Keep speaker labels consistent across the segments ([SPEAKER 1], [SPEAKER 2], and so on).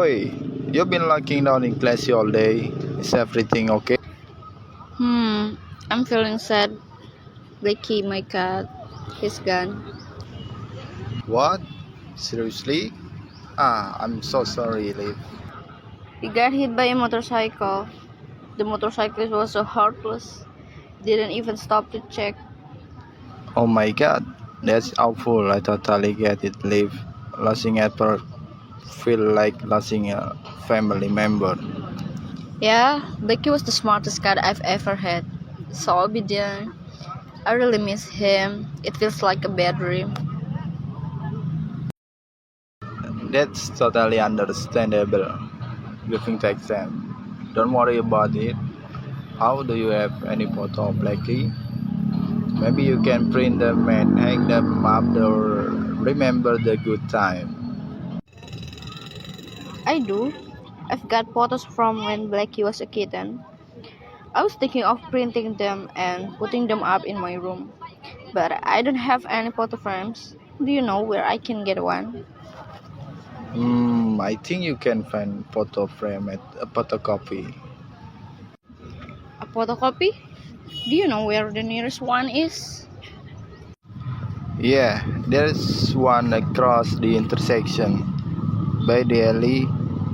[SPEAKER 1] Chloe, you've been locking down in class all day. Is everything okay?
[SPEAKER 2] I'm feeling sad. Blakey, my cat, he's gone.
[SPEAKER 1] What? Seriously? I'm so sorry, Liv.
[SPEAKER 2] He got hit by a motorcycle. The motorcyclist was so heartless. Didn't even stop to check.
[SPEAKER 1] Oh my god, that's awful. I totally get it, Liv. Losing a per feel like losing a family member.
[SPEAKER 2] Yeah, Blakey was the smartest cat I've ever had. So obedient. I really miss him. It feels like a bad dream.
[SPEAKER 1] That's totally understandable. Giving to exam. Don't worry about it. How do you have any photo of Blackie? Maybe you can print them and hang them up or remember the good time.
[SPEAKER 2] I do. I've got photos from when Blakey was a kitten. I was thinking of printing them and putting them up in my room. But I don't have any photo frames. Do you know where I can get one?
[SPEAKER 1] I think you can find photo frame at a photocopy.
[SPEAKER 2] A photocopy? Do you know where the nearest one is?
[SPEAKER 1] Yeah, there's one across the intersection. By the alley,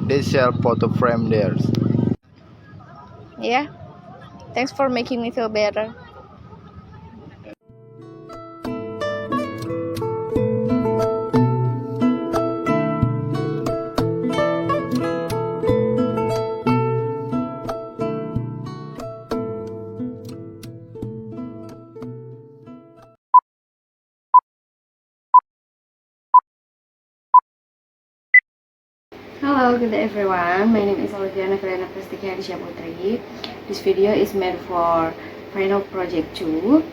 [SPEAKER 1] they sell photo frame there.
[SPEAKER 2] Yeah, thanks for making me feel better. Hello, good day everyone. My name is Olivia Nakalena Prastika Adisha Putri. This video is made for Final Project 2.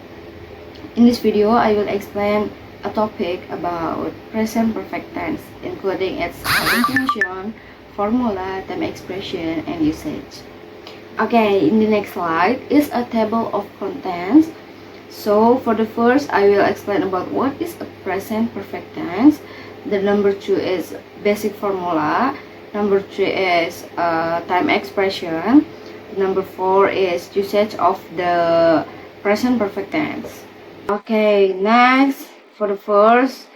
[SPEAKER 2] In this video, I will explain a topic about present perfect tense, including its definition, formula, time expression, and usage. Okay, in the next slide is a table of contents. So for the first, I will explain about what is a present perfect tense. The number 2 is basic formula. Number 3 is time expression. Number 4 is usage of the present perfect tense. Okay, next for the first,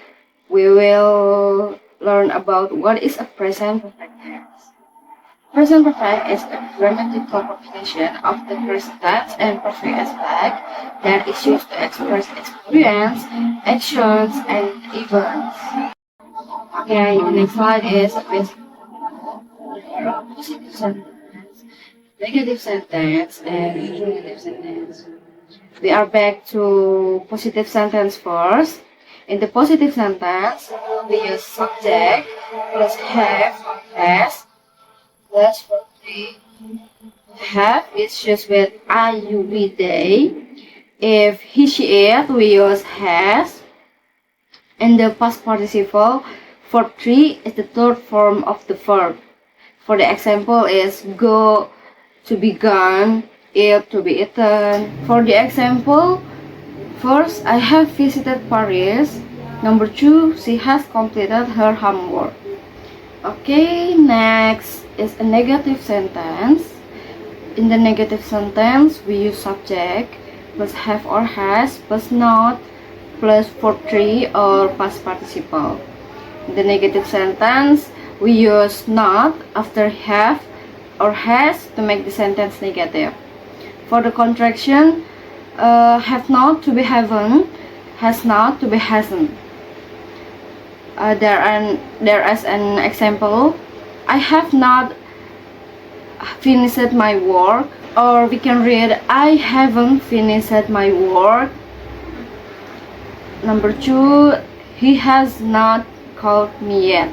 [SPEAKER 2] we will learn about what is a present perfect tense. Present perfect is a grammatical combination of the present tense and perfect aspect that is used to express experience, actions, and events. Okay, the next slide is basic positive sentence, negative sentence, and interrogative sentence. We are back to positive sentence first. In the positive sentence, we use subject plus have, has, plus verb 3. Have is used with I, you, we, they. If he, she, it, we use has. And the past participle for 3 is the third form of the verb. For the example is go, to be gone, eat, to be eaten. For the example, first, I have visited Paris. Number 2, she has completed her homework. Okay, next is a negative sentence. In the negative sentence, we use subject plus have or has plus not plus for 3 or past participle. In the negative sentence, we use not after have or has to make the sentence negative. For the contraction, have not to be haven't, has not to be hasn't. There as an example, I have not finished my work, or we can read I haven't finished my work. Number 2, he has not called me yet,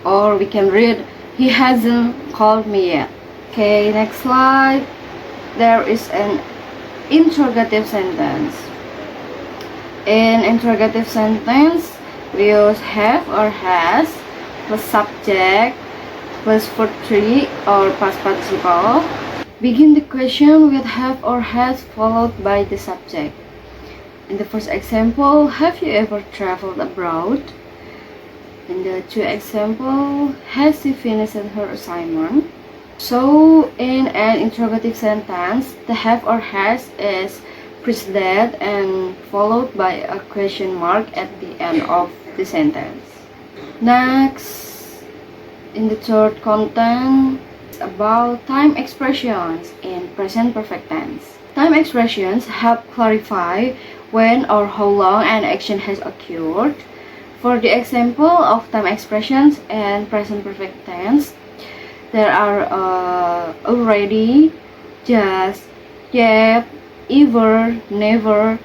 [SPEAKER 2] or we can read he hasn't called me yet. Okay, next slide. There is an interrogative sentence. In interrogative sentence, we use have or has plus subject plus verb 3 or past participle. Begin the question with have or has followed by the subject. In the first example, have you ever traveled abroad? In the two example, has she finished her assignment? So, in an interrogative sentence, the have or has is preceded and followed by a question mark at the end of the sentence. Next, in the third content, it's about time expressions in present perfect tense. Time expressions help clarify when or how long an action has occurred. For the example of time expressions in present perfect tense, there are already, just, yet, ever, never,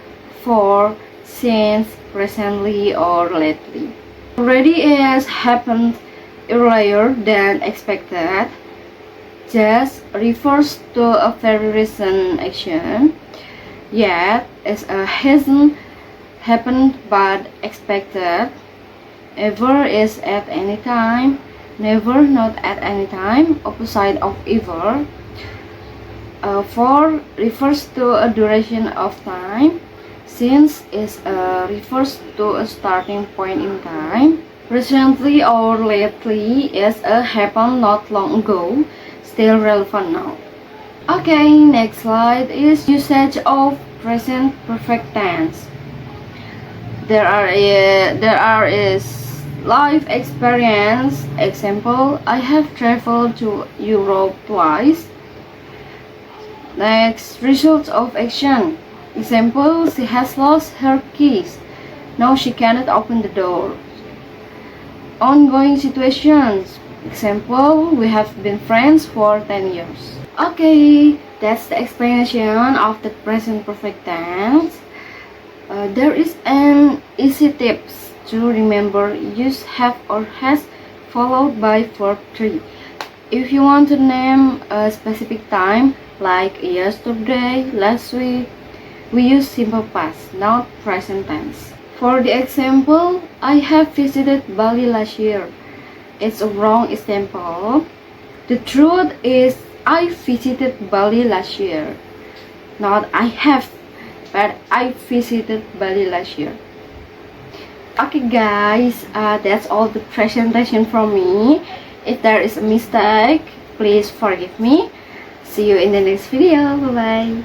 [SPEAKER 2] for, since, recently, or lately. Already is happened earlier than expected. Just refers to a very recent action. Yet is a hasn't happened but expected. Ever is at any time. Never, not at any time, opposite of ever. For refers to a duration of time. Since is refers to a starting point in time. Recently or lately is a happened not long ago, still relevant now. Okay, next slide is usage of present perfect tense. There are is life experience. Example, I have traveled to Europe twice. Next, results of action. Example, she has lost her keys. Now she cannot open the door. Ongoing situations. Example, we have been friends for 10 years. Okay, that's the explanation of the present perfect tense. There is an easy tips to remember use have or has followed by verb 3. If you want to name a specific time like yesterday, last week, we use simple past, not present tense. For the example, I have visited Bali last year. It's a wrong example. The truth is I visited Bali last year. Not I have, but I visited Bali last year. Okay guys, that's all the presentation from me. If there is a mistake, please forgive me. See you in the next video. Bye bye.